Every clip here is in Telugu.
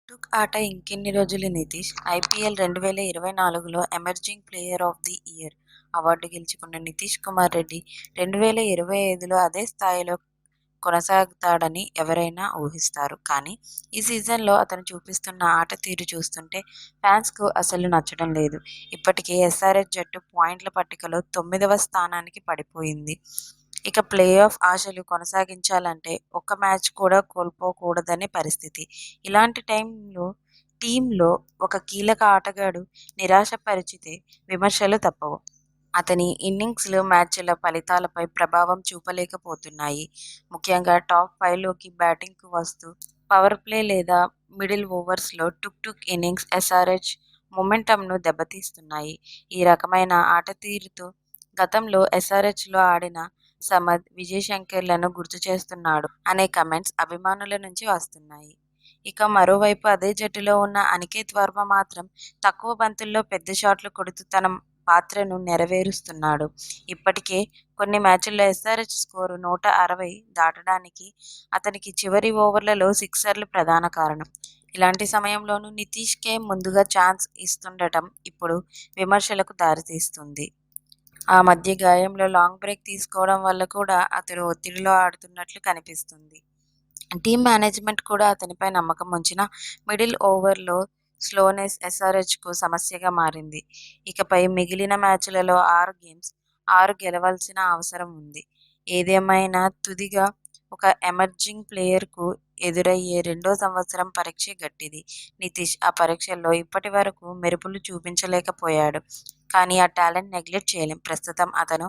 టుక్ ఆట ఇంకెన్ని రోజులు నితీష్? ఐపీఎల్ 2024లో emerging player of the year award గెలుచుకున్న నితీష్ కుమార్ రెడ్డి 2025లో అదే స్థాయిలో కొనసాగుతాడని ఎవరైనా ఊహిస్తారు. కానీ ఈ సీజన్లో అతను చూపిస్తున్న ఆట తీరు చూస్తుంటే ఫ్యాన్స్కు అసలు నచ్చడం లేదు. ఇప్పటికే ఎస్ఆర్హెచ్ జట్టు పాయింట్ల పట్టికలో 9వ స్థానానికి పడిపోయింది. ఇక ప్లే ఆఫ్ ఆశలు కొనసాగించాలంటే ఒక్క మ్యాచ్ కూడా కోల్పోకూడదనే పరిస్థితి. ఇలాంటి టైంలో టీంలో ఒక కీలక ఆటగాడు నిరాశపరిచితే విమర్శలు తప్పవు. అతని ఇన్నింగ్స్లు మ్యాచ్ల ఫలితాలపై ప్రభావం చూపలేకపోతున్నాయి. ముఖ్యంగా టాప్ 5లోకి బ్యాటింగ్కు వస్తూ పవర్ ప్లే లేదా మిడిల్ ఓవర్స్లో టుక్ ఇన్నింగ్స్ ఎస్ఆర్హెచ్ మొమెంటమ్ను దెబ్బతీస్తున్నాయి. ఈ రకమైన ఆటతీరుతో గతంలో ఎస్ఆర్హెచ్లో ఆడిన సమద్, విజయ్ శంకర్లను గుర్తు చేస్తున్నాడు అనే కమెంట్స్ అభిమానుల నుంచి వస్తున్నాయి. ఇక మరోవైపు అదే జట్టులో ఉన్న అనికేత్ వర్మ మాత్రం తక్కువ బంతుల్లో పెద్ద షాట్లు కొడుతూ తన పాత్రను నెరవేరుస్తున్నాడు. ఇప్పటికే కొన్ని మ్యాచ్ల్లో ఎస్ఆర్హెచ్ స్కోరు 160 దాటడానికి అతనికి చివరి ఓవర్లలో సిక్సర్లు ప్రధాన కారణం. ఇలాంటి సమయంలోనూ నితీష్కే ముందుగా ఛాన్స్ ఇస్తుండటం ఇప్పుడు విమర్శలకు దారితీస్తుంది. ఆ మధ్య గాయంలో లాంగ్ బ్రేక్ తీసుకోవడం వల్ల కూడా అతను ఒత్తిడిలో ఆడుతున్నట్లు కనిపిస్తుంది. టీమ్ మేనేజ్మెంట్ కూడా అతనిపై నమ్మకం ఉంచినా మిడిల్ ఓవర్లో స్లోనెస్ ఎస్ఆర్హెచ్కు సమస్యగా మారింది. ఇకపై మిగిలిన మ్యాచ్లలో 6 గేమ్స్ 6 గెలవాల్సిన అవసరం ఉంది. ఏదేమైనా తుదిగా ఒక ఎమర్జింగ్ ప్లేయర్కు ఎదురయ్యే రెండో సంవత్సరం పరీక్ష గట్టిది. నితీష్ ఆ పరీక్షల్లో ఇప్పటి వరకు మెరుపులు చూపించలేకపోయాడు. కానీ ఆ టాలెంట్ నెగ్లెక్ట్ చేయలేం. ప్రస్తుతం అతను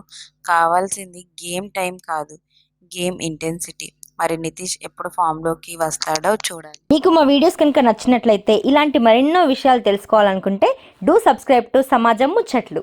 కావాల్సింది గేమ్ టైం కాదు, గేమ్ ఇంటెన్సిటీ. మరి నితీష్ ఎప్పుడు ఫామ్లోకి వస్తాడో చూడాలి. మీకు మా వీడియోస్ కనుక నచ్చినట్లయితే ఇలాంటి మరెన్నో విషయాలు తెలుసుకోవాలనుకుంటే డూ సబ్స్క్రైబ్ టు సమాజం ముచ్చట్లు.